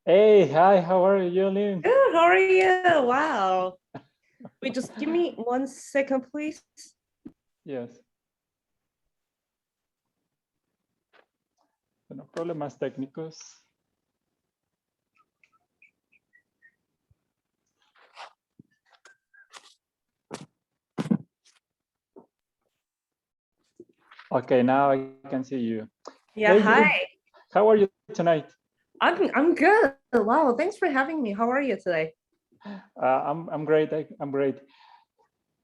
Hey, hi, how are you, Youlim? Good, how are you? Wow. Wait, just give me 1 second, please. Yes. Bueno, problemas técnicos. Okay, now I can see you. Yeah, Hey, hi. Youlim, how are you tonight? I'm good. Wow, thanks for having me. How are you today? I'm great. I'm great.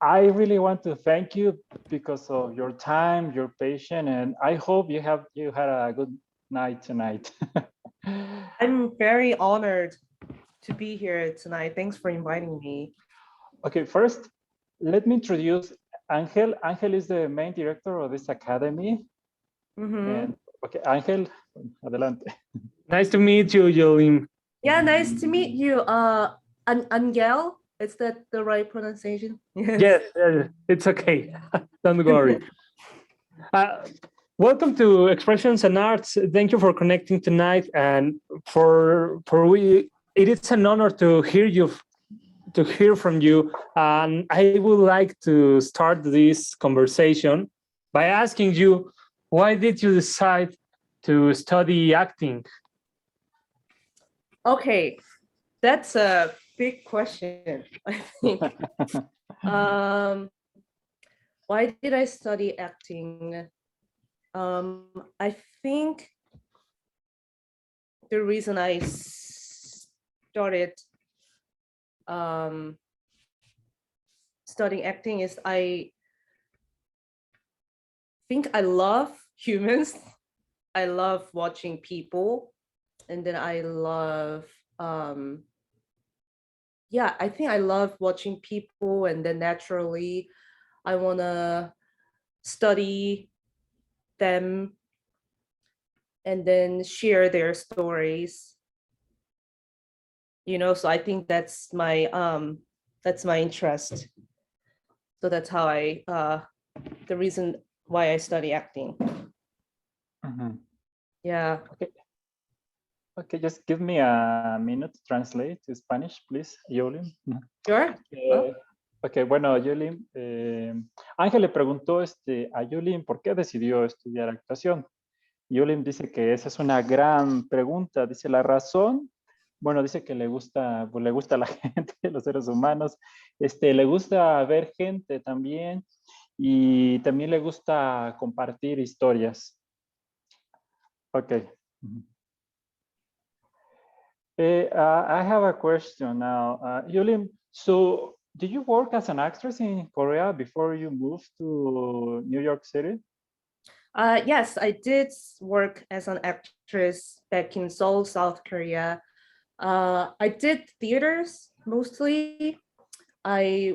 I really want to thank you because of your time, your patience, and I hope you had a good night tonight. I'm very honored to be here tonight. Thanks for inviting me. Okay, first, let me introduce Angel. Angel is the main director of this academy. Mm-hmm. And okay, Angel, adelante. Nice to meet you, Youlim. Yeah, nice to meet you. Angel, is that the right pronunciation? Yes, it's okay. Don't worry. Uh, Welcome to Expressions and Arts. Thank you for connecting tonight, and for we. It is an honor to hear from you. And I would like to start this conversation by asking you, why did you decide to study acting? Okay, that's a big question, I think. Why did I study acting? I think the reason I started studying acting is I think I love humans. I love watching people, and then I love I think I love watching people, and then naturally I want to study them and then share their stories, so I think that's my interest. So that's how I the reason why I study acting. Mhm. Yeah. Okay. Okay, just give me a minute to translate to Spanish, please, Yolim. Sure. Ok, bueno, Yolim, Ángel le preguntó a Yolim por qué decidió estudiar actuación. Yolim dice que esa es una gran pregunta. Dice la razón, bueno, dice que pues, le gusta la gente, los seres humanos, le gusta ver gente también y también le gusta compartir historias. Ok. I have a question now. Yulim, so did you work as an actress in Korea before you moved to New York City? Yes, I did work as an actress back in Seoul, South Korea. I did theaters mostly. I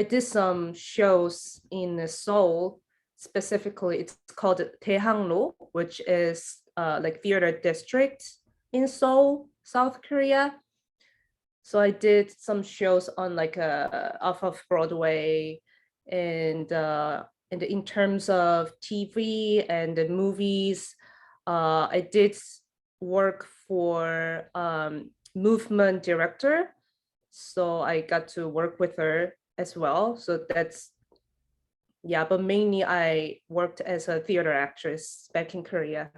did some shows in Seoul. Specifically, it's called Daehangno, which is like theater district in Seoul, South Korea. So I did some shows on like off of Broadway, and in terms of TV and the movies, I did work for movement director, so I got to work with her as well. So that's but mainly I worked as a theater actress back in Korea.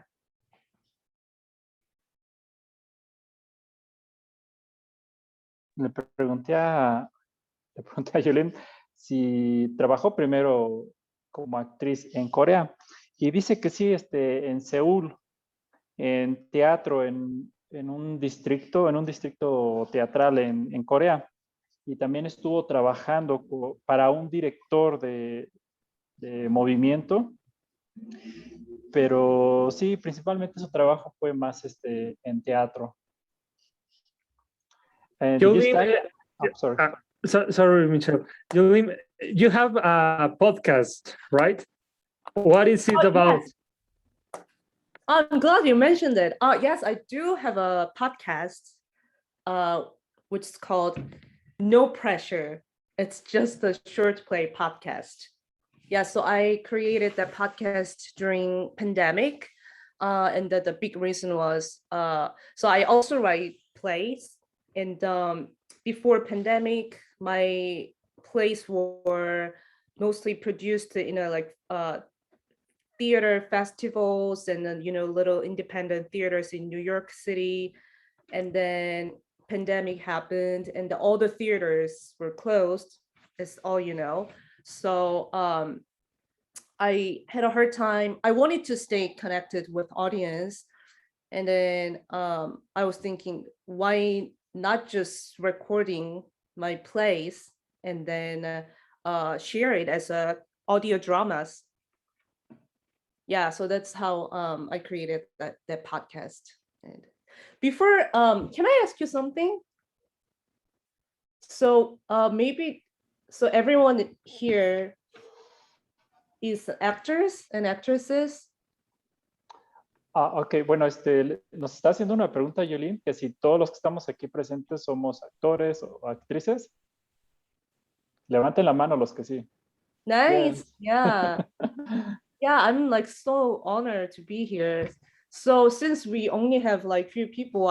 Le pregunté a Yulim si trabajó primero como actriz en Corea y dice que sí, en Seúl, en teatro, en un distrito teatral en Corea. Y también estuvo trabajando para un director de movimiento, pero sí, principalmente su trabajo fue más en teatro. And did you study? Oh, sorry. Sorry, Michelle. Youlim, you have a podcast, right? What is it about? Yes. I'm glad you mentioned it. Yes, I do have a podcast, which is called No Pressure. It's just a short play podcast. Yeah, so I created that podcast during pandemic. And the big reason was, so I also write plays. And before pandemic, my plays were mostly produced in a like theater festivals and then, little independent theaters in New York City. And then pandemic happened and all the theaters were closed, as all you know. So I had a hard time. I wanted to stay connected with audience. And then I was thinking, why not just recording my plays and then share it as a audio dramas. Yeah, so that's how I created that podcast. And before, can I ask you something? So maybe, so everyone here is actors and actresses. Ok, bueno, nos está haciendo una pregunta, Youlim, que si todos los que estamos aquí presentes somos actores o actrices. Levanten la mano los que sí. Nice. Yes. Yeah. Yeah, I'm like so honored to be here. So since we only have like few people,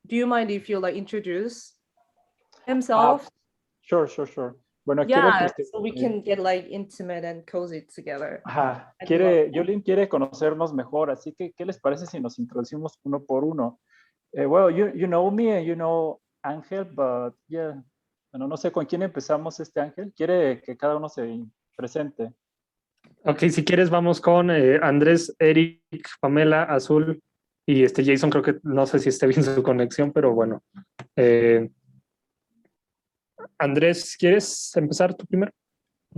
do you mind if you like introduce himself? Sure. Bueno, Yeah, so we can get like intimate and cozy together. Ajá, I'd love Youlim quiere conocernos mejor, así que, ¿qué les parece si nos introducimos uno por uno? Well, you know me and you know Ángel, but yeah, bueno, no sé con quién empezamos Ángel. Quiere que cada uno se presente. Ok, si quieres vamos con Andrés, Eric, Pamela, Azul y Jason. Creo que no sé si esté bien su conexión, pero bueno. Andrés, ¿quieres empezar tú primero?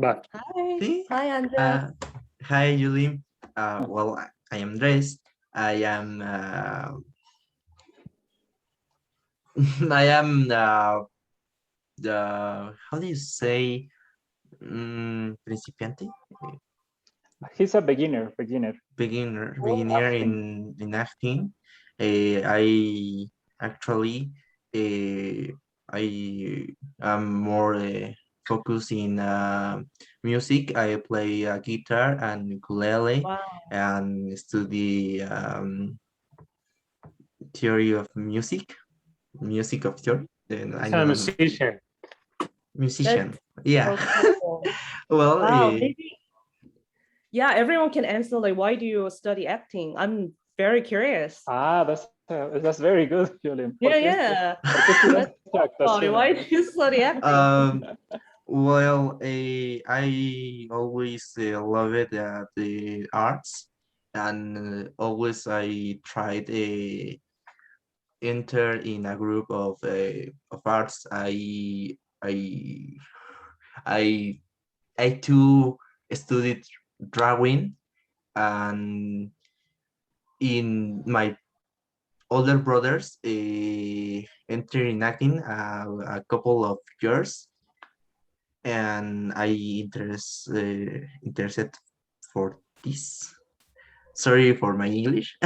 Va. Hi. Sí. Hi, Andrea. Hi, Youlim. Well, I am Andres. I am. I am the. How do you say? Principiante. He's a beginner. Beginner Acting. in acting. I actually. I am more focused in music. I play guitar and ukulele. Wow. And study theory of music of theory. Then I I'm a know musician. musician. That's Yeah. so cool. Well, Wow, maybe. Yeah, everyone can answer like, why do you study acting? I'm very curious. That's very good, Youlim. Yeah. ¿Por qué estudiaste Sorry, actuación? why do you study acting? well, I always love it the arts, and always I tried enter in a group of arts. I too studied drawing, and in my older brothers enter in acting a couple of years, and I interested for this. Sorry for my English.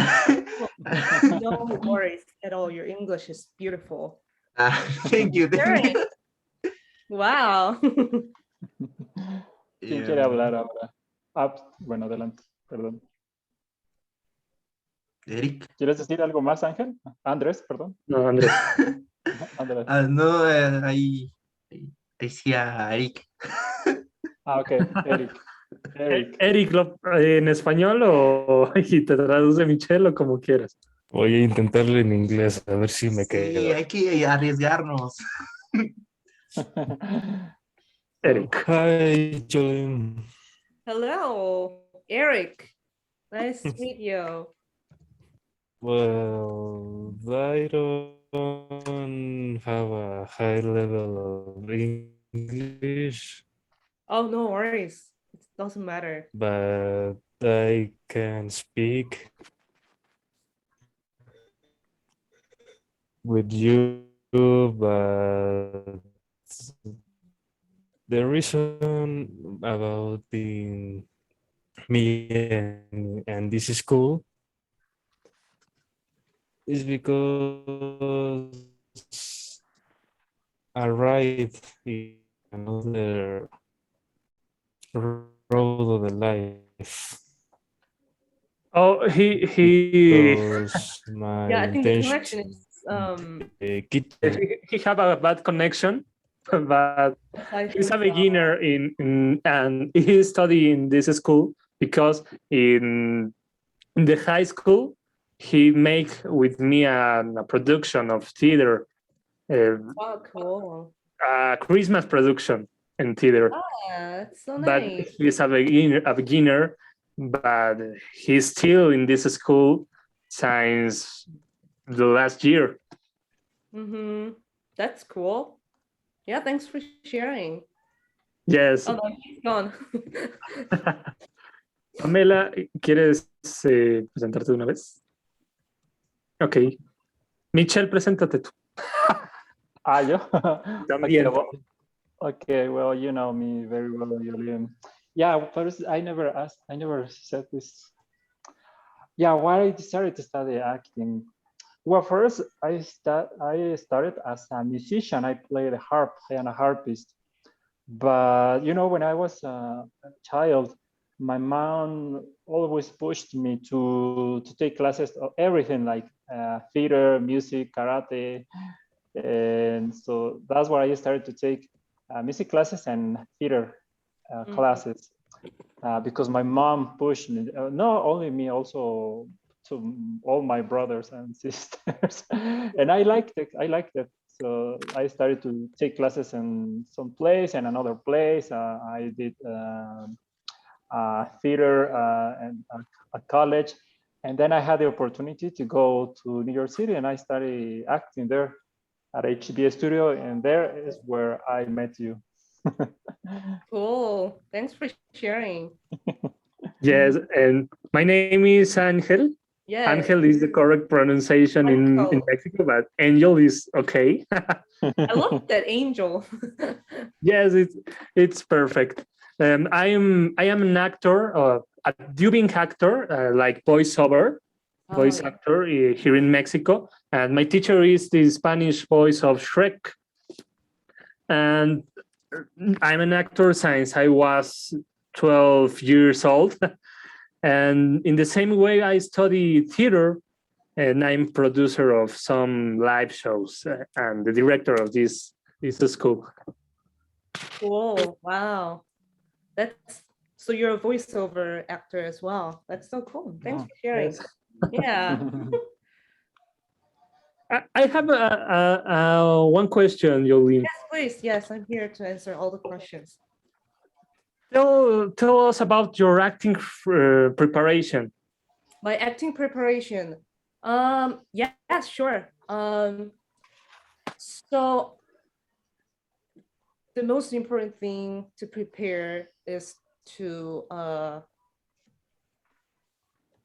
No worries at all. Your English is beautiful. Thank you. Wow. ¿Quién quiere hablar ahora? Bueno, adelante, perdón. Eric. ¿Quieres decir algo más, Ángel? Andrés, perdón. No, Andrés. Andrés. No, I see Eric. Ok, Eric. Eric, ¿en español o y te traduce Michelle o como quieras? Voy a intentarlo en inglés, a ver si me Sí, quedo. hay que arriesgarnos. Eric. Hi, Youlim. Hello, Eric. Nice to meet you. Well, I don't have a high level of English, Oh, no worries. It doesn't matter. but I can speak with you, but the reason about being me and this school is because I write in another road of the life. Oh, he Because my Yeah, I think the intention connection is guitar. he have a bad connection, but I he's think a beginner in and he study in this school because in the high school he make with me a production of theater, oh, cool. a Christmas production in theater. Yeah, that's so But nice. he's a beginner, but he's still in this school since the last year. Mm-hmm. That's cool. Yeah, thanks for sharing. Yes. Oh, no, he's gone. Pamela, ¿quieres presentarte de una vez? Ok. Michelle, preséntate tú. Ah, yo? También. Okay, well, you know me very well, Youlim. Yeah, first, I never said this. Yeah, why I decided to study acting. Well, first, I started as a musician. I played the harp. I am a harpist. But, you know, when I was a child, my mom always pushed me to take classes of everything, like theater, music, karate. And so that's why I started to take music classes and theater classes because my mom pushed me, not only me, also to all my brothers and sisters. And I liked it. So I started to take classes in some place and another place. I did theater and a college. And then I had the opportunity to go to New York City and I studied acting there at HBA Studio, and there is where I met you. Cool. Thanks for sharing. Yes, and my name is Angel. Yeah. Angel is the correct pronunciation in Mexico, but Angel is okay. I love that angel. Yes, it's perfect. I am an actor, a dubbing actor, like voiceover. Voice yeah. actor here in Mexico, and my teacher is the Spanish voice of Shrek. And I'm an actor since I was 12 years old. And in the same way, I study theater, and I'm producer of some live shows and the director of this school. Cool. Wow. So you're a voiceover actor as well. That's so cool. Thanks for sharing. Yes. Yeah. I have one question, Youlim. Yes, please. Yes, I'm here to answer all the questions. Tell us about your acting preparation. My acting preparation. Yeah, sure. So the most important thing to prepare is to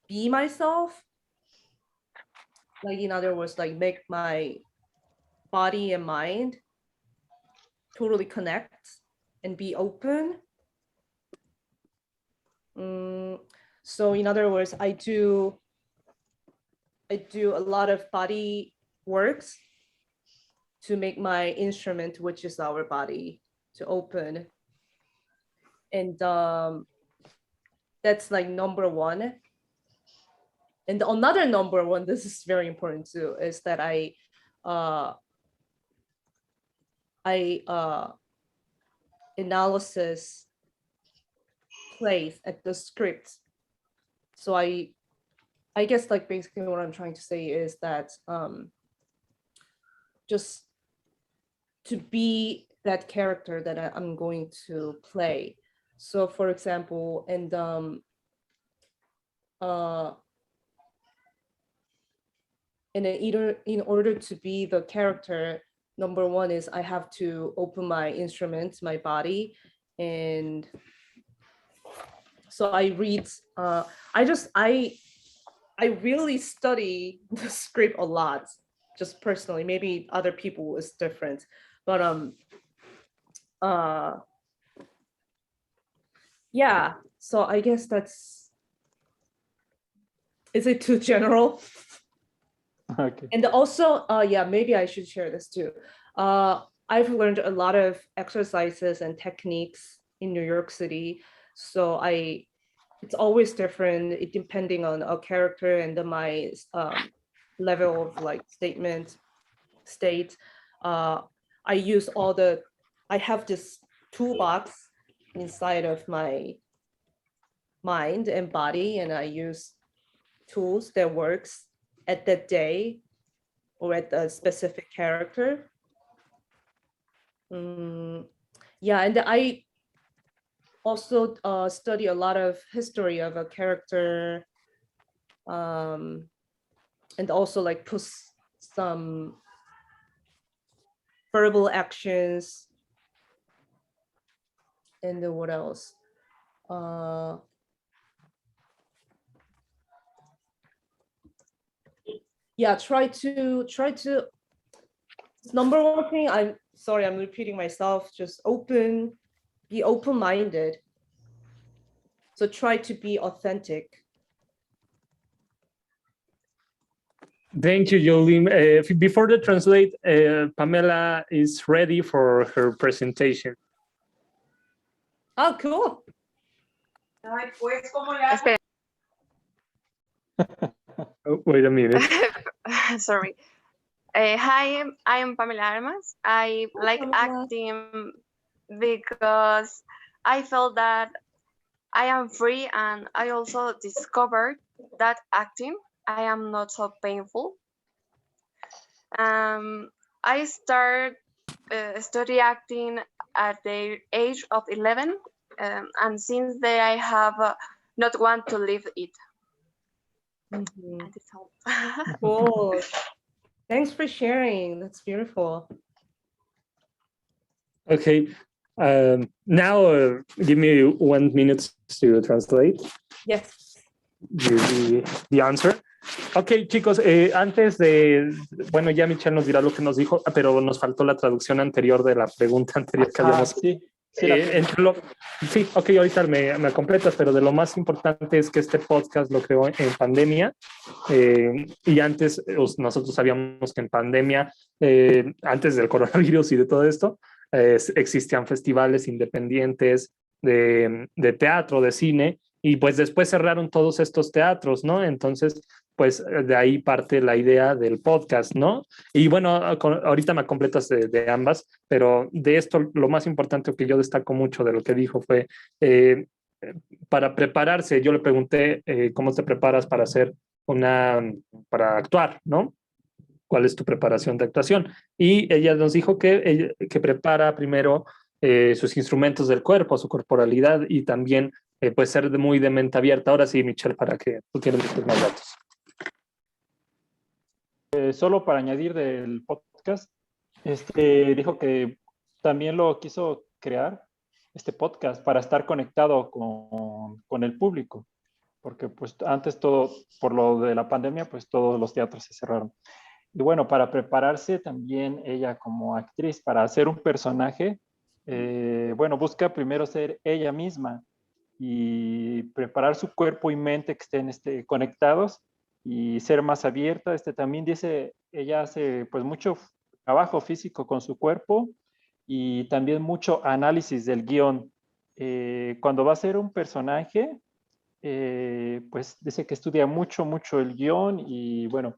be myself. Like, in other words, like make my body and mind totally connect and be open. So in other words, I do a lot of body works to make my instrument, which is our body, to open. And that's like number one. And another number one, this is very important too, is that I analysis plays at the script. So I guess like basically what I'm trying to say is that just to be that character that I'm going to play. So for example, and in order to be the character, number one is I have to open my instrument, my body, and so I read. I really study the script a lot, just personally. Maybe other people is different, but yeah. So I guess that's. Is it too general? Okay. And also, yeah, maybe I should share this too. I've learned a lot of exercises and techniques in New York City. So it's always different depending on a character and my level of like state. I use I have this toolbox inside of my mind and body, and I use tools that works at that day or at a specific character. Yeah, and I also study a lot of history of a character, and also like put some verbal actions. And then what else? Yeah, try to number one thing, I'm sorry, I'm repeating myself, just be open-minded. So try to be authentic. Thank you, Youlim. Before the translate, Pamela is ready for her presentation. Oh, cool. Espera. Oh, wait a minute. Sorry. Hi, I'm Pamela Armas. I like Pamela. acting because I felt that I am free, and I also discovered that acting I am not so painful. I started study acting at the age of 11, and since then I have not want to leave it. Mhm. And it's all. Cool. Thanks for sharing. That's beautiful. Okay. Now, give me 1 minute to translate Yes. the answer. Ok, chicos, antes bueno, ya Michelle nos dirá lo que nos dijo, pero nos faltó la traducción anterior de la pregunta anterior que habíamos. Sí, sí, sí, ok, ahorita me completas, pero de lo más importante es que este podcast lo creó en pandemia, y antes nosotros sabíamos que en pandemia, antes del coronavirus y de todo esto, existían festivales independientes de teatro, de cine, y pues después cerraron todos estos teatros, ¿no? Entonces, pues de ahí parte la idea del podcast, ¿no? Y bueno, ahorita me completas de ambas, pero de esto lo más importante que yo destaco mucho de lo que dijo fue para prepararse. Yo le pregunté cómo te preparas para para actuar, ¿no? ¿Cuál es tu preparación de actuación? Y ella nos dijo que prepara primero sus instrumentos del cuerpo, su corporalidad, y también puede ser muy de mente abierta. Ahora sí, Michelle, para que tú quieras decir más datos. Solo para añadir del podcast, dijo que también lo quiso crear, este podcast, para estar conectado con el público, porque pues antes todo, por lo de la pandemia, pues todos los teatros se cerraron. Y bueno, para prepararse también ella como actriz, para hacer un personaje, bueno, busca primero ser ella misma y preparar su cuerpo y mente que estén conectados y ser más abierta. También dice, ella hace pues mucho trabajo físico con su cuerpo y también mucho análisis del guión. Cuando va a ser un personaje, pues dice que estudia mucho, mucho el guión y bueno,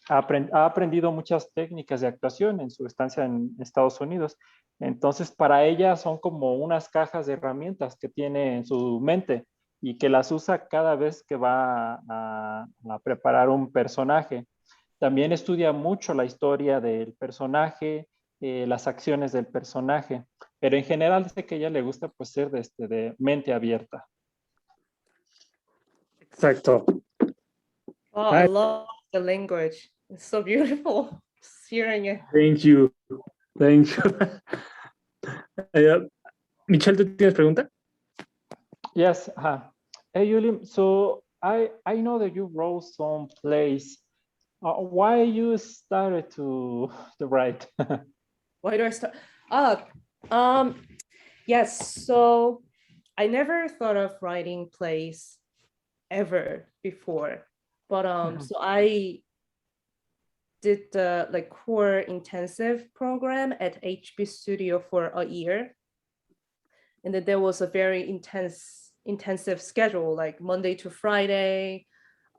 ha aprendido muchas técnicas de actuación en su estancia en Estados Unidos. Entonces, para ella son como unas cajas de herramientas que tiene en su mente y que las usa cada vez que va a preparar un personaje. También estudia mucho la historia del personaje, las acciones del personaje, pero en general dice que a ella le gusta pues ser de mente abierta. Exacto. Oh, I love the language. It's so beautiful. Just hearing it. Thank you. Michelle, ¿tú tienes pregunta? Yes. Hey, Youlim, so I know that you wrote some plays. Why you started to write? Why do I start? Yes. So I never thought of writing plays ever before, but so I did the like core intensive program at HB Studio for a year. And then there was a very intensive schedule, like Monday to Friday.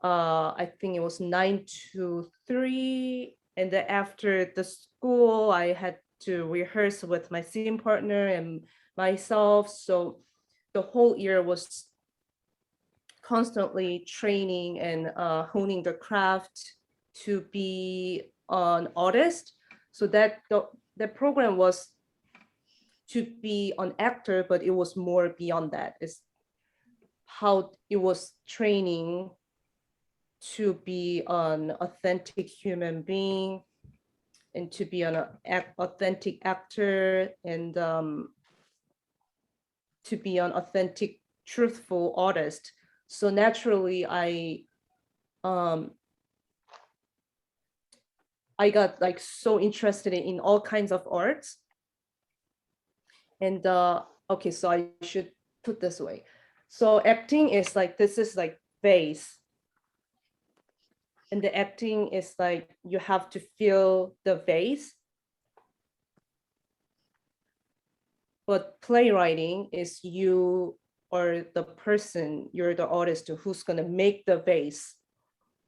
I think it was 9 to 3. And then after the school, I had to rehearse with my scene partner and myself. So the whole year was constantly training and honing the craft to be an artist. So that the program was to be an actor, but it was more beyond that. It's how it was training to be an authentic human being and to be an authentic actor and to be an authentic, truthful artist. So naturally, I got like so interested in all kinds of arts. And okay, so I should put this way. So acting is like, this is like vase. And the acting is like, you have to feel the vase. But playwriting is you are the person, you're the artist who's gonna make the vase.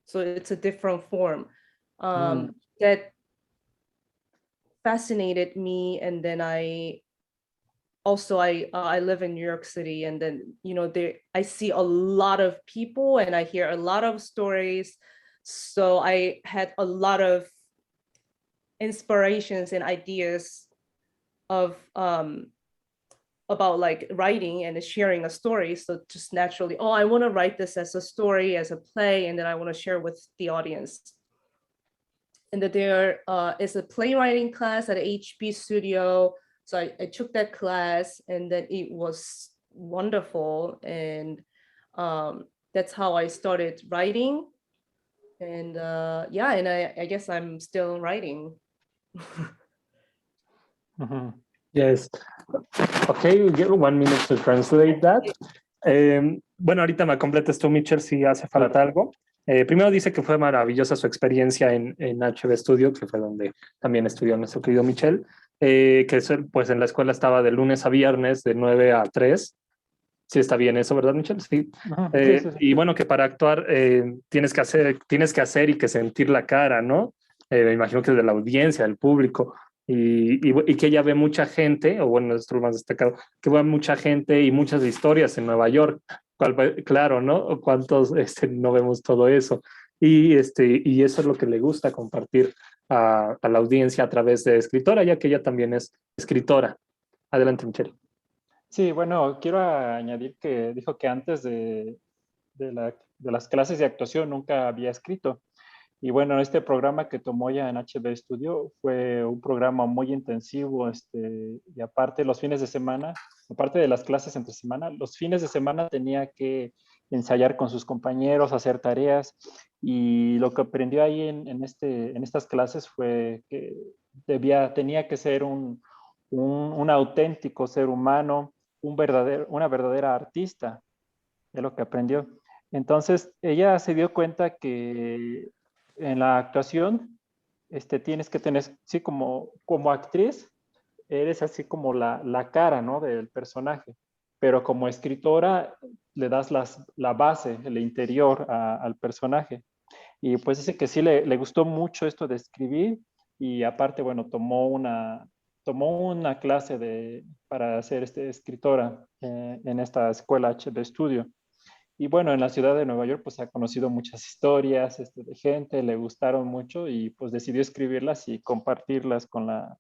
So it's a different form. That fascinated me. And then I live in New York City, and then, you know, I see a lot of people and I hear a lot of stories. So I had a lot of inspirations and ideas of about like writing and sharing a story. So just naturally, oh, I want to write this as a story, as a play, and then I want to share with the audience. And that there is a playwriting class at HB Studio. So I took that class, and then it was wonderful. And that's how I started writing. And yeah, and I guess I'm still writing. Yes. Okay, we get 1 minute to translate that. Bueno, ahorita me completas tú, Mitchell, si hace falta algo. Primero dice que fue maravillosa su experiencia en HB Studio, que fue donde también estudió nuestro querido Michel, que pues en la escuela estaba de lunes a viernes de 9 a 3. Sí está bien eso, ¿verdad, Michel? Sí. Sí. Y bueno, que para actuar tienes que hacer y que sentir la cara, ¿no? Me imagino que es de la audiencia, del público. Y que ella ve mucha gente, o bueno, esto es lo más destacado, que ve mucha gente y muchas historias en Nueva York. Claro, ¿no? ¿Cuántos no vemos todo eso? Y eso es lo que le gusta compartir a la audiencia a través de escritora, ya que ella también es escritora. Adelante, Michelle. Sí, bueno, quiero añadir que dijo que antes de las clases de actuación nunca había escrito. Y bueno, este programa que tomó ya en HB Studio fue un programa muy intensivo, y aparte los fines de semana, aparte de las clases entre semana, los fines de semana tenía que ensayar con sus compañeros, hacer tareas, y lo que aprendió ahí en estas clases fue que tenía que ser un auténtico ser humano, una verdadera artista, es lo que aprendió. Entonces, ella se dio cuenta que en la actuación tienes que tener, sí, como actriz, eres así como la cara, ¿no? Del personaje, pero como escritora le das la base, el interior al personaje. Y pues dice que sí le gustó mucho esto de escribir, y aparte, bueno, tomó una clase para ser escritora en esta escuela de estudio. Y bueno, en la ciudad de Nueva York, pues ha conocido muchas historias de gente, le gustaron mucho, y pues decidió escribirlas y compartirlas con la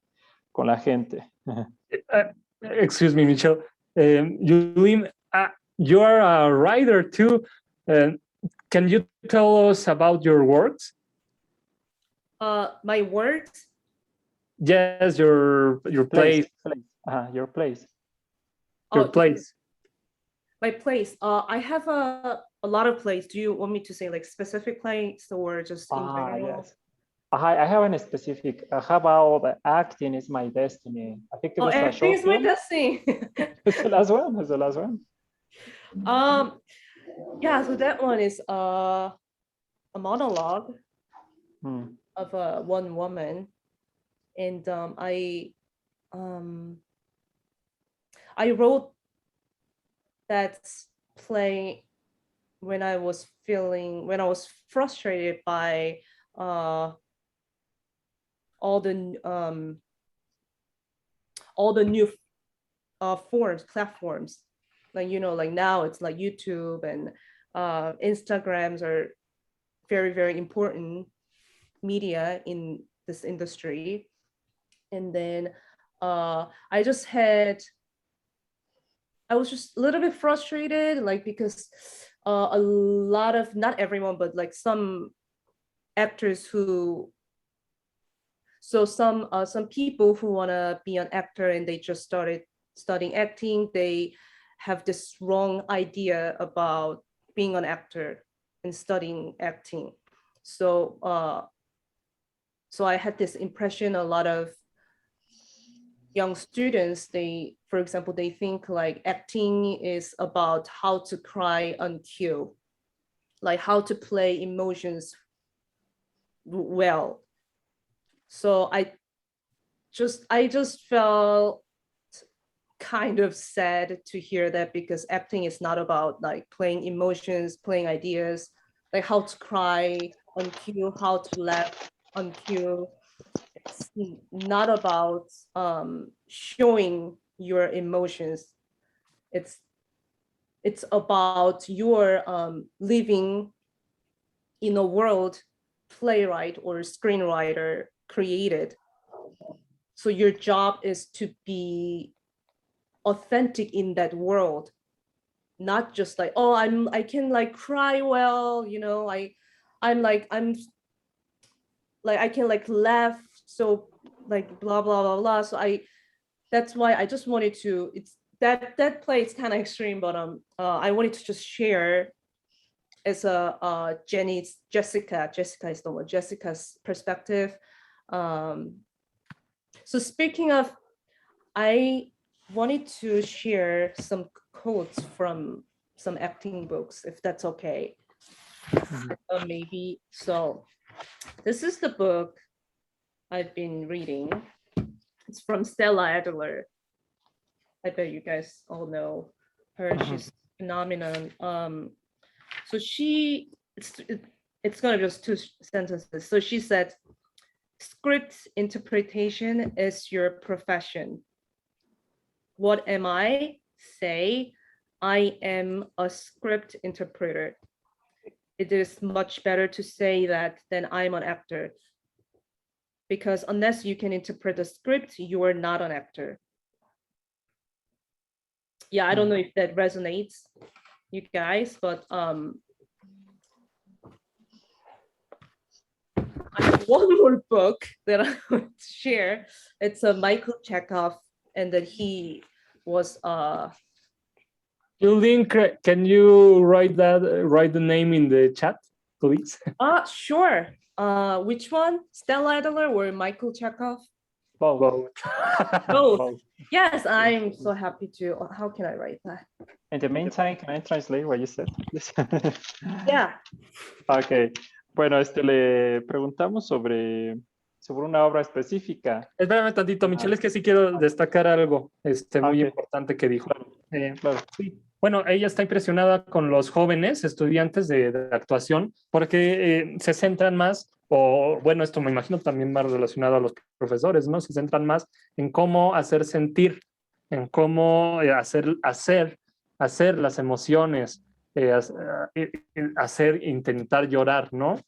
gente. Excuse me, Michelle. Youlim, you are a writer too. Can you tell us about your works? My works? Yes, your plays. Your plays. Your plays. My plays. I have a lot of plays. Do you want me to say like specific plays or just in general? Yes. I have a specific. How about Acting is My Destiny? I think it was a Acting short is My film. Destiny. It's the last one. It's the last one. Yeah. So that one is a monologue of one woman, and I wrote that's playing when I was frustrated by all the new platforms, like, you know, like now it's like YouTube and Instagrams are very, very important media in this industry. And then I was just a little bit frustrated, like, because a lot of, not everyone, but like some actors who, so some people who want to be an actor and they just started studying acting, they have this wrong idea about being an actor and studying acting. So so I had this impression, a lot of young students, they, for example, they think like acting is about how to cry on cue, like how to play emotions well. So I just felt kind of sad to hear that, because acting is not about like playing emotions, playing ideas, like how to cry on cue, how to laugh on cue. It's not about showing your emotions. It's about your living in a world playwright or screenwriter created. So your job is to be authentic in that world, not just like, oh, I can like cry well, you know, I'm like I can like laugh, so like blah blah blah blah. So that's why I just wanted to, it's that play is kind of extreme, but I wanted to just share as a Jessica is the one, Jessica's perspective. So speaking of, I wanted to share some quotes from some acting books, if that's okay. Maybe. So this is the book I've been reading. It's from Stella Adler. I bet you guys all know her. She's phenomenal. So it's gonna be just 2 sentences. So she said, script interpretation is your profession. What am I? Say, I am a script interpreter. It is much better to say that than I'm an actor. Because unless you can interpret the script, you are not an actor. Yeah, I don't know if that resonates, you guys, but I have one more book that I want to share. It's a Michael Chekhov, and that he was Youlim, can you write the name in the chat, please? Sure. Which one? Stella Adler or Michael Chekhov? Both. Both. Yes, I'm so happy to. How can I write that? In the meantime, can I translate what you said? Yeah. Ok. Bueno, le preguntamos sobre una obra específica. Espérame tantito, Michelle, es que sí quiero destacar algo muy Ok. importante que dijo. Claro. Sí. Bueno, ella está impresionada con los jóvenes estudiantes de actuación porque se centran más, o bueno, esto me imagino también más relacionado a los profesores, ¿no? Se centran más en cómo hacer sentir, en cómo hacer las emociones, intentar llorar, ¿no?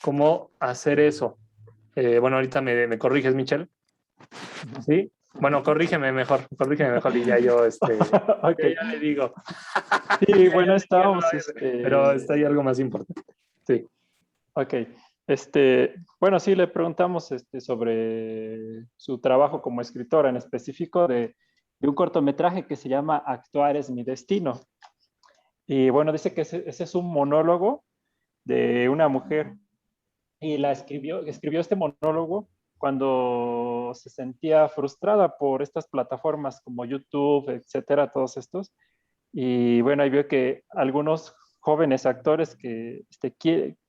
Cómo hacer eso. Bueno, ahorita me corriges, Michelle. ¿Sí? Bueno, corrígeme mejor y ya yo, Okay. ya le digo. Sí, bueno, estábamos, Pero está ahí algo más importante. Sí. Ok. Bueno, sí, le preguntamos sobre su trabajo como escritora, en específico de un cortometraje que se llama Actuar es mi destino. Y bueno, dice que ese es un monólogo de una mujer, y escribió este monólogo cuando se sentía frustrada por estas plataformas como YouTube, etcétera, todos estos. Y bueno, ahí veo que algunos jóvenes actores que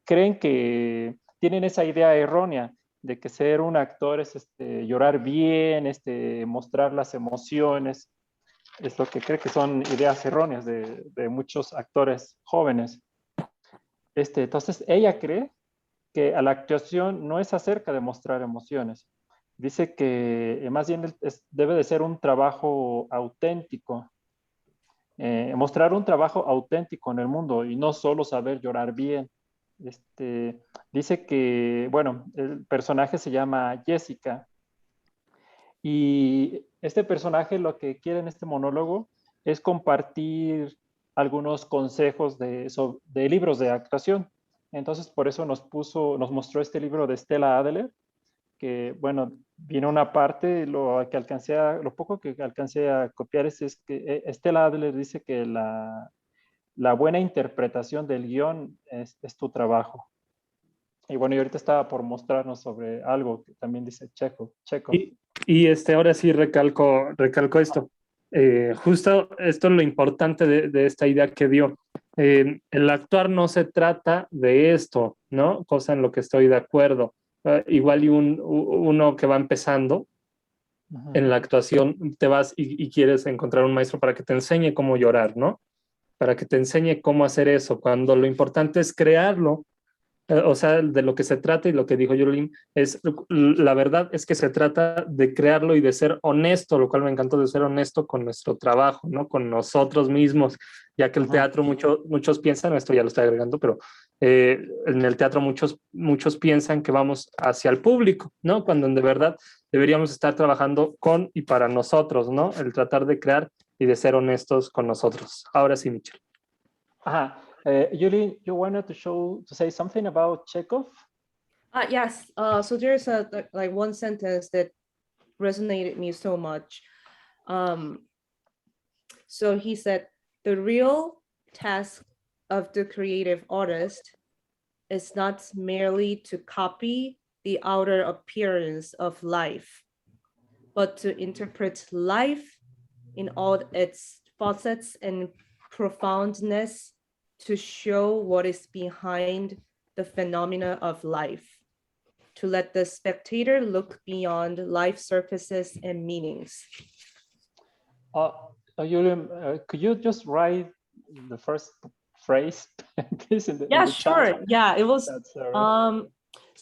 creen que tienen esa idea errónea de que ser un actor es llorar bien, mostrar las emociones. es lo que cree que son ideas erróneas de muchos actores jóvenes. Entonces, ella cree que a la actuación no es acerca de mostrar emociones. Dice que más bien debe de ser un trabajo auténtico, mostrar un trabajo auténtico en el mundo y no solo saber llorar bien. Dice que, bueno, el personaje se llama Jessica y este personaje lo que quiere en este monólogo es compartir algunos consejos de libros de actuación. Entonces, por eso nos mostró este libro de Stella Adler, que, bueno, viene una parte, lo poco que alcancé a copiar es que Stella Adler dice que la buena interpretación del guión es tu trabajo. Y bueno, y ahorita estaba por mostrarnos sobre algo que también dice Chekhov. Y ahora sí recalco esto. Justo esto es lo importante de esta idea que dio. El actuar no se trata de esto, ¿no? Cosa en lo que estoy de acuerdo. Igual y uno que va empezando en la actuación, te vas y quieres encontrar un maestro para que te enseñe cómo llorar, ¿no? Para que te enseñe cómo hacer eso, cuando lo importante es crearlo. O sea, de lo que se trata y lo que dijo Youlim es, la verdad es que se trata de crearlo y de ser honesto, lo cual me encantó, de ser honesto con nuestro trabajo, ¿no? Con nosotros mismos, ya que el teatro muchos piensan, esto ya lo estoy agregando, pero en el teatro muchos piensan que vamos hacia el público, ¿no? Cuando de verdad deberíamos estar trabajando con y para nosotros, ¿no? El tratar de crear y de ser honestos con nosotros. Ahora sí, Michelle. Ajá. Yuli, you wanted to say something about Chekhov? Yes. So there's like one sentence that resonated me so much. So he said, the real task of the creative artist is not merely to copy the outer appearance of life, but to interpret life in all its facets and profoundness, to show what is behind the phenomena of life, to let the spectator look beyond life surfaces and meanings. Youlim, could you just write the first phrase, please, in the Sure. chat? Yeah, it was.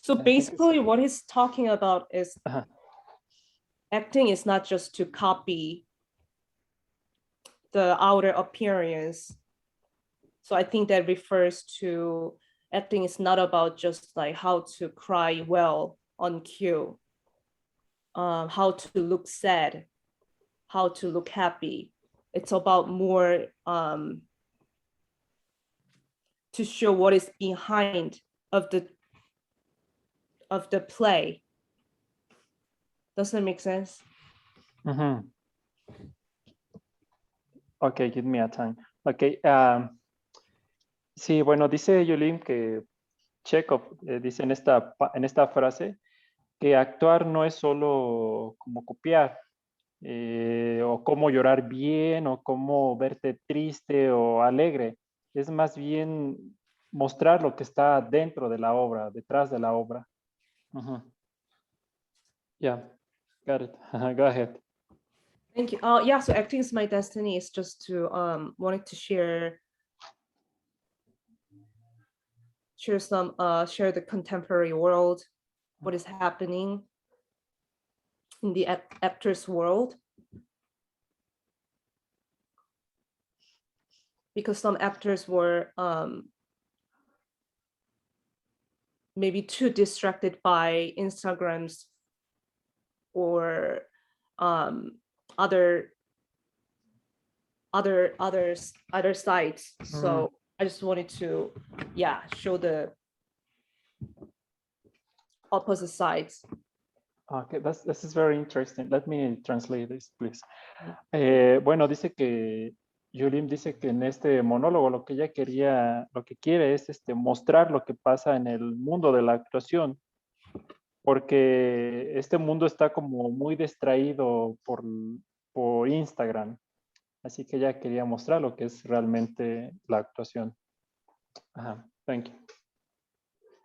So I basically, what he's talking about is Uh-huh. acting is not just to copy the outer appearance. So I think that refers to acting is not about just like how to cry well on cue, how to look sad, how to look happy. It's about more to show what is behind of the play. Does that make sense? Mm-hmm. Okay, give me a time. Okay. Sí, bueno, dice Youlim que Chekhov dice en esta frase que actuar no es solo como copiar, o cómo llorar bien, o cómo verte triste o alegre. Es más bien mostrar lo que está dentro de la obra, detrás de la obra. Uh-huh. Yeah, got it. Go ahead. Thank you. Yeah, so acting is my destiny is just to wanted to share the contemporary world, what is happening in the actors world, because some actors were maybe too distracted by Instagrams or other sites. So I just wanted to show the opposite sides. Okay, this is very interesting. Let me translate this, please. Bueno, dice que Youlim dice que en este monólogo lo que ella lo que quiere es mostrar lo que pasa en el mundo de la actuación, porque este mundo está como muy distraído por Instagram, así que ella quería mostrar lo que es realmente la actuación. Ajá, thank you.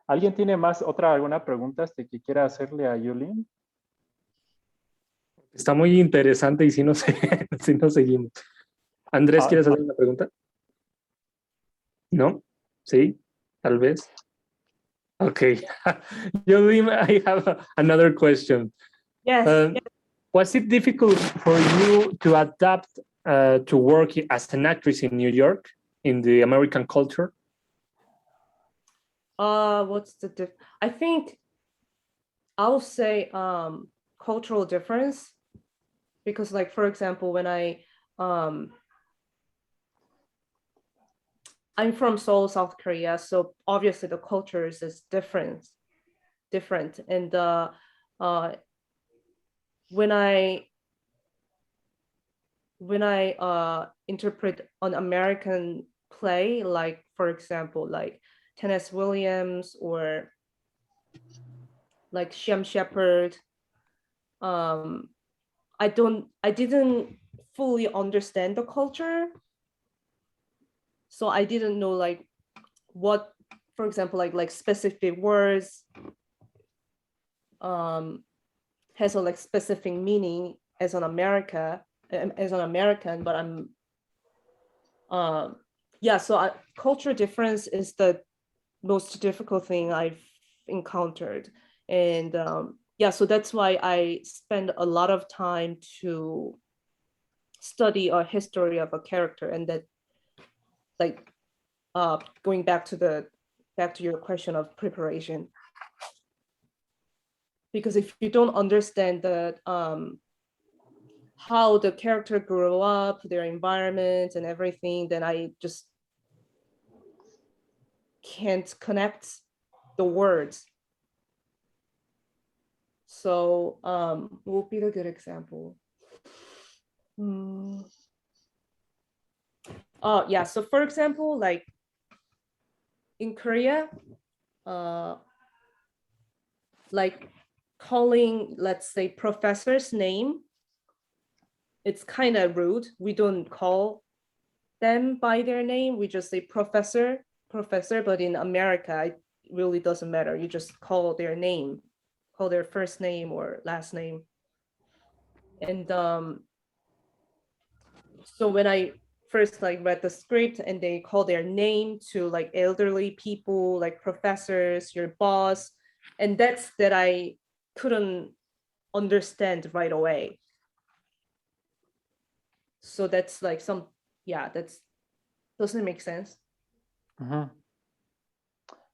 ¿Alguien tiene alguna pregunta que quiera hacerle a Youlim? está muy interesante y si no, si no seguimos. Andrés, ¿quieres hacer una pregunta? ¿No? ¿Sí? Tal vez. Okay. Youlim, I have another question. Yes. Was it difficult for you to adapt to work as an actress in New York in the American culture? What's the I think I'll say cultural difference, because like, for example, when I'm from Seoul, South Korea, so obviously the cultures is different. And when I interpret an American play, like for example, like Tennessee Williams or like Shem Shepherd, I didn't fully understand the culture, so I didn't know like what, for example, like specific words has a like specific meaning as an American, but I'm yeah, so culture difference is the most difficult thing I've encountered. And yeah, so that's why I spend a lot of time to study a history of a character. And that, like, going back to your question of preparation, because if you don't understand that how the character grew up, their environment and everything, then I just can't connect the words. So what would be a good example? Oh yeah, so for example, like in Korea, like calling, let's say, professor's name, it's kind of rude. We don't call them by their name. We just say professor. But in America, it really doesn't matter. You just call their name, call their first name or last name. And so when I first like read the script and they call their name to like elderly people, like professors, your boss, and that I couldn't understand right away. So that's like doesn't make sense.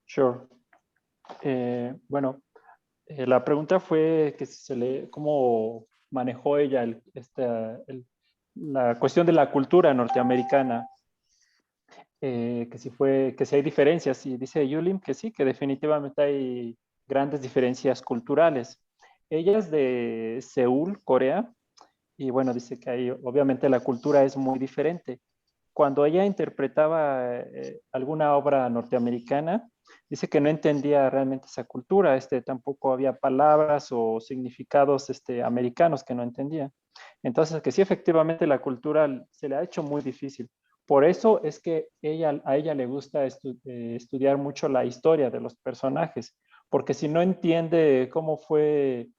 Sure. Bueno, la pregunta fue que cómo manejó ella la cuestión de la cultura norteamericana, que si hay diferencias, y dice Youlim que sí, que definitivamente hay grandes diferencias culturales. Ella es de Seúl, Corea, y bueno, dice que ahí obviamente la cultura es muy diferente. Cuando ella interpretaba alguna obra norteamericana, dice que no entendía realmente esa cultura, tampoco había palabras o significados americanos que no entendía. Entonces, que sí, efectivamente la cultura se le ha hecho muy difícil. Por eso es que a ella le gusta estudiar mucho la historia de los personajes, porque si no entiende cómo fue,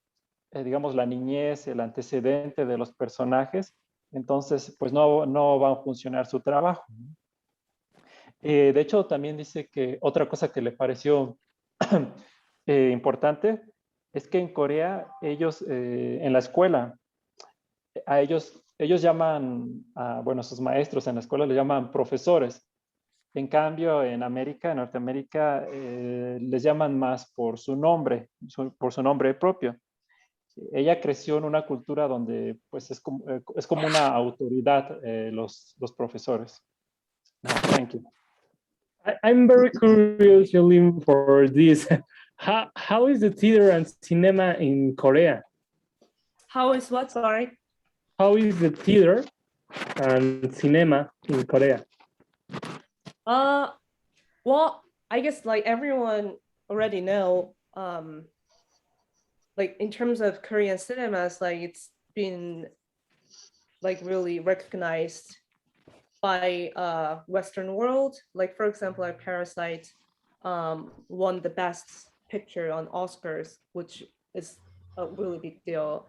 digamos, la niñez, el antecedente de los personajes, entonces pues no va a funcionar su trabajo. De hecho, también dice que otra cosa que le pareció importante es que en Corea ellos, en la escuela, a ellos llaman, bueno, sus maestros en la escuela le llaman profesores. En cambio, en Norteamérica, les llaman más por su nombre propio. Ella creció en una cultura donde pues es como una autoridad los profesores. Thank you. I'm very curious, Youlim, for this. How is the theater and cinema in Korea? How is what? Sorry. How is the theater and cinema in Korea? Well, I guess like everyone already know, like in terms of Korean cinemas, like it's been like really recognized by Western world. Like for example, like Parasite won the best picture on Oscars, which is a really big deal.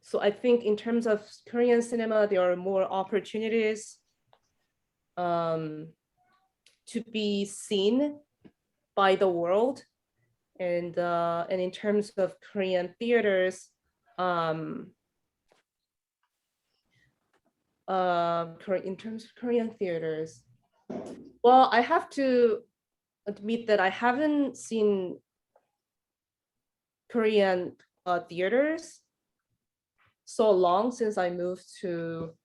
So I think in terms of Korean cinema, there are more opportunities to be seen by the world. And in terms of Korean theaters, in terms of Korean theaters, well, I have to admit that I haven't seen Korean theaters so long since I moved to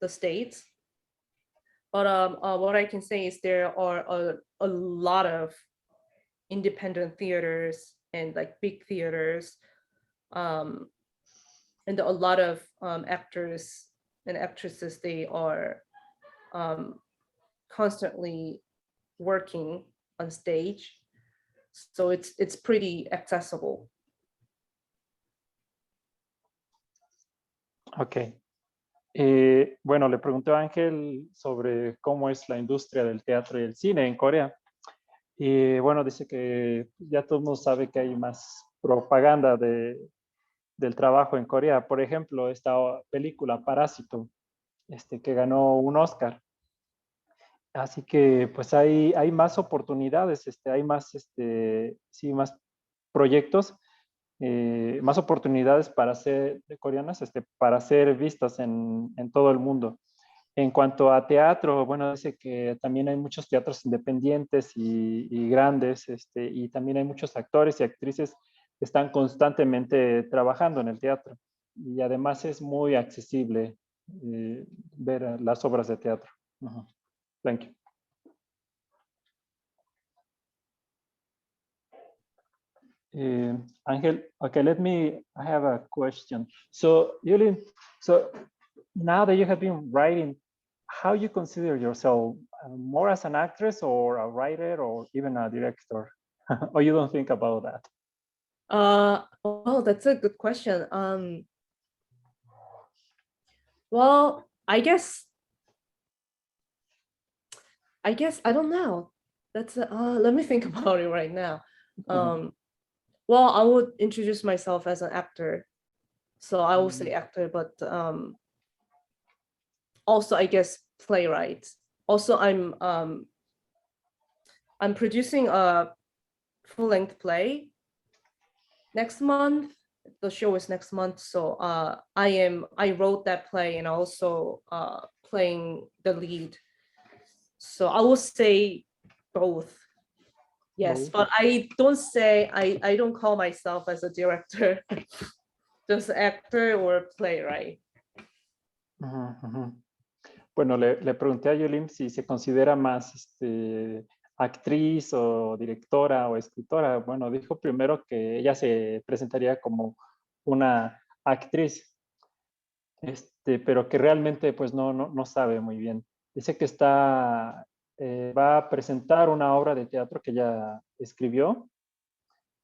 the States. But what I can say is there are a lot of independent theaters and like big theaters, and a lot of actors and actresses. They are constantly working on stage, so it's pretty accessible. Ok. Bueno, le pregunté a Ángel sobre cómo es la industria del teatro y el cine en Corea. Y bueno, dice que ya todo el mundo sabe que hay más propaganda del trabajo en Corea. Por ejemplo, esta película Parásito, que ganó un Oscar. Así que pues hay más oportunidades, hay más, sí, más proyectos, más oportunidades para ser coreanas, para ser vistas en todo el mundo. En cuanto a teatro, bueno, dice que también hay muchos teatros independientes y grandes, y también hay muchos actores y actrices que están constantemente trabajando en el teatro. Y además es muy accesible ver las obras de teatro. Thank you. Angel, okay, I have a question. So, Yulin, so now that you have been writing, how you consider yourself more as an actress or a writer or even a director? Or you don't think about that? Well, that's a good question. Well, I guess I don't know. That's let me think about it right now. Well, I would introduce myself as an actor, so I will say actor, but also I guess playwright. Also, I'm producing a full-length play next month. The show is next month, so I wrote that play and also playing the lead. So I will say both. Yes, but I don't call myself as a director, just actor or playwright. Bueno, le pregunté a Youlim si se considera más actriz o directora o escritora. Bueno, dijo primero que ella se presentaría como una actriz, pero que realmente pues no sabe muy bien. Dice que va a presentar una obra de teatro que ella escribió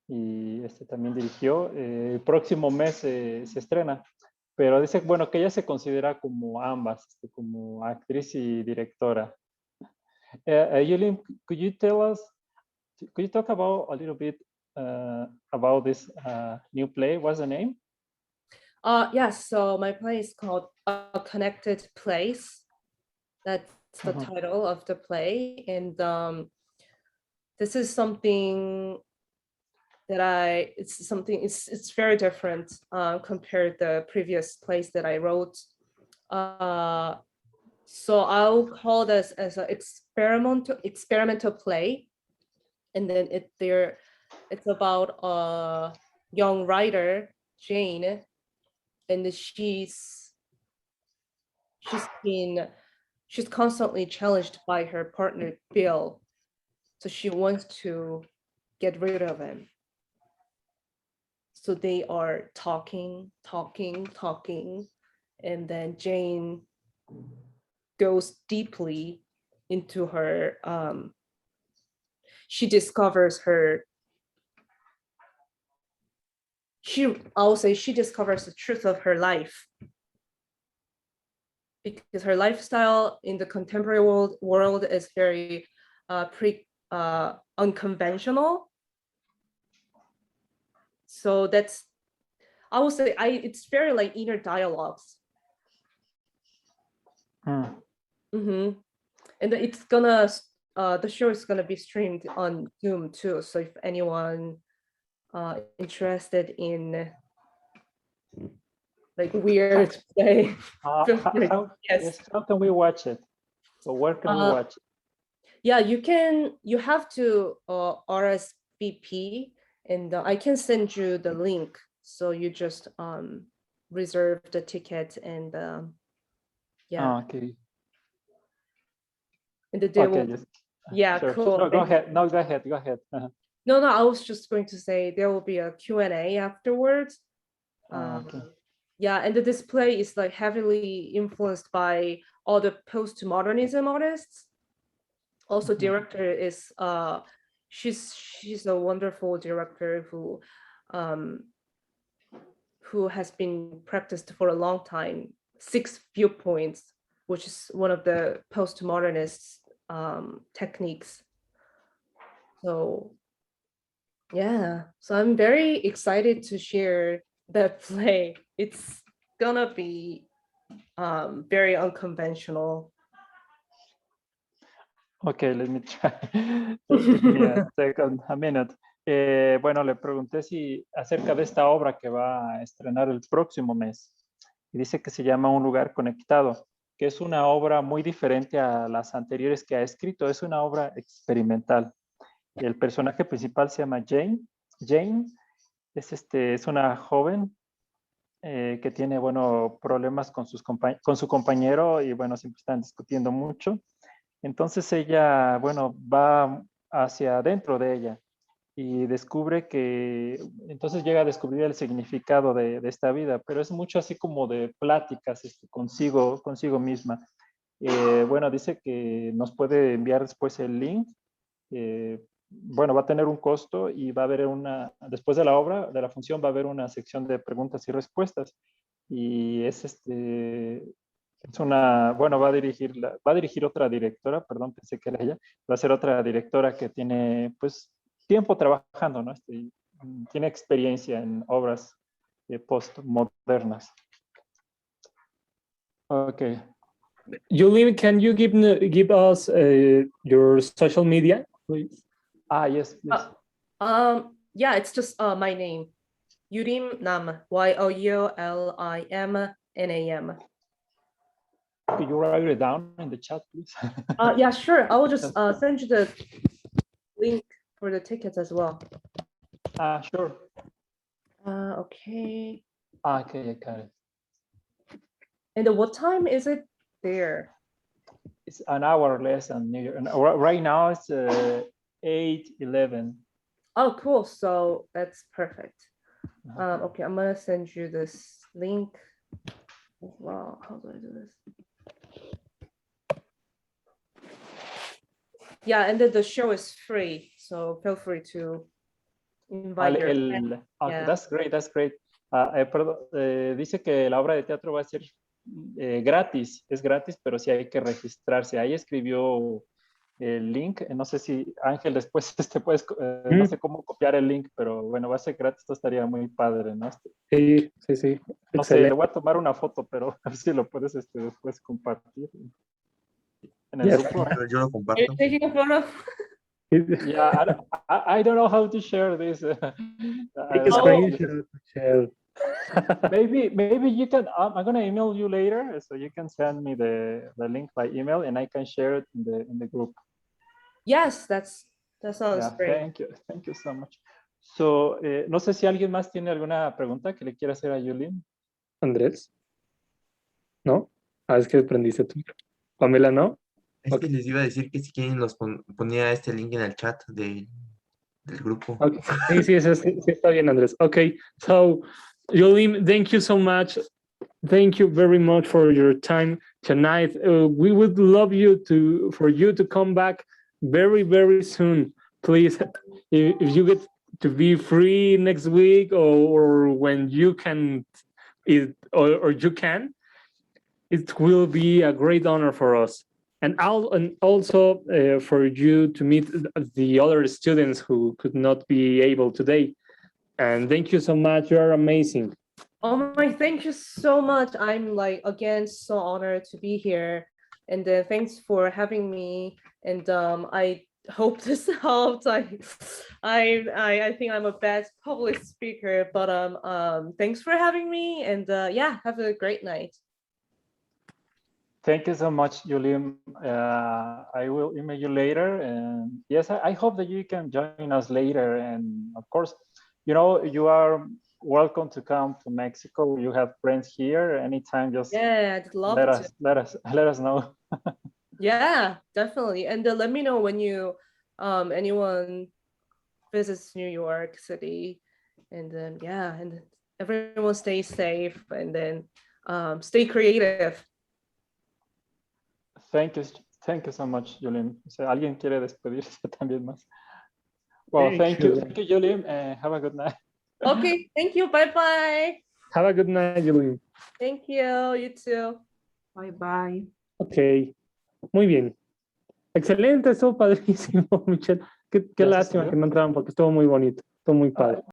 y también dirigió. El próximo mes se estrena, pero dice, bueno, que ella se considera como ambas, como actriz y directora. Youlim, could you talk about a little bit about this new play? What's the name? Yes, so my play is called A Connected Place. That's the title of the play. And this is something that it's very different compared to the previous plays that I wrote. So I'll call this as an experimental play. And then it's about a young writer, Jane, and she's constantly challenged by her partner Bill, so she wants to get rid of him. So they are talking, and then Jane goes deeply into her. She discovers the truth of her life, because her lifestyle in the contemporary world is very unconventional. So I would say it's very like inner dialogues. Hmm. And it's gonna the show is gonna be streamed on Zoom too. So if anyone interested in like weird play, feel free. Yes. How can we watch it? So where can we watch it? Yeah, you have to RSVP, and I can send you the link. So you just reserve the ticket, and yeah. Okay. And the day will, Yes. yeah, Sure. cool. No, go ahead. No, go ahead. Go ahead. No, I was just going to say there will be a Q&A afterwards. Okay. Yeah, and the display is like heavily influenced by all the postmodernism artists. Also, director is she's a wonderful director who has been practiced for a long time. 6 viewpoints, which is one of the postmodernist techniques. So yeah, so I'm very excited to share that play. It's gonna be very unconventional. Okay, let me try. Give me a minute. Bueno, le pregunté si acerca de esta obra que va a estrenar el próximo mes. Y dice que se llama Un lugar conectado, que es una obra muy diferente a las anteriores que ha escrito. Es una obra experimental. El personaje principal se llama Jane. Jane es una joven que tiene, bueno, problemas con su compañero y, bueno, siempre están discutiendo mucho. Entonces ella, bueno, va hacia adentro de ella y descubre que, entonces llega a descubrir el significado de esta vida, pero es mucho así como de pláticas consigo misma. Bueno, dice que nos puede enviar después el link. Bueno, va a tener un costo y va a haber después de la obra, de la función, va a haber una sección de preguntas y respuestas. Y bueno, va a dirigir otra directora, perdón, pensé que era ella, va a ser otra directora que tiene, pues, tiempo trabajando, ¿no? Tiene experiencia en obras postmodernas. Okay. Youlim, can you give us your social media, please? Yes, please. Yeah, it's just my name, Youlim Nam, YOULIMNAM. Could you write it down in the chat, please? Yeah, sure. I will just send you the link for the tickets as well. Sure. Okay. Okay, I got it. And what time is it there? It's an hour less than New York. Right now it's 8:11. Oh, cool. So that's perfect. Okay, I'm gonna send you this link. Wow, how do I do this? Yeah, and then the show is free, so feel free to invite your friends. Okay, Yeah. that's great, that's great. Perdón, dice que la obra de teatro va a ser gratis, es gratis, pero sí hay que registrarse. Ahí escribió el link. No sé si Ángel después puedes, no sé cómo copiar el link, pero bueno, va a ser gratis, esto estaría muy padre, ¿no? Sí. No sé, le voy a tomar una foto, pero a ver si lo puedes después compartir en el grupo. Yo lo comparto. Are you taking a photo? Yeah, I don't know how to share this. Take a screenshot. Maybe you can. I'm gonna email you later, so you can send me the link by email, and I can share it in the group. Yes, that sounds great. Thank you so much. So, no sé si alguien más tiene alguna pregunta que le quiera hacer a Youlim. Andrés, ¿no? Es que prendiste tú. Pamela, ¿no? Es que les iba a decir que si quieren los ponía este link en el chat del grupo. Okay. Sí, está bien, Andrés. Okay, so Youlim, thank you so much. Thank you very much for your time tonight. We would love for you to come back very, very soon. Please, if you get to be free next week or when you can, or you can, it will be a great honor for us. And also for you to meet the other students who could not be able today. And thank you so much. You are amazing. Oh my, thank you so much. I'm like, again, so honored to be here. And thanks for having me. And I hope this helped. I think I'm a bad public speaker, but thanks for having me. And yeah, have a great night. Thank you so much, Youlim. I will email you later. And yes, I hope that you can join us later. And of course, you know, you are welcome to come to Mexico. You have friends here. Anytime, just Yeah, I'd love to. let us know. Yeah, definitely. And let me know when you anyone visits New York City. And then yeah, and everyone stay safe and then stay creative. Thank you so much, Youlim. O sea, ¿alguien quiere despedirse también más? Well, thank you, Youlim, and have a good night. Okay, thank you. Bye bye. Have a good night, Youlim. Thank you. You too. Bye bye. Ok, muy bien. Excelente, estuvo padrísimo, Michelle. Qué Ya se lástima salió. que no entraban porque estuvo muy bonito, estuvo muy padre.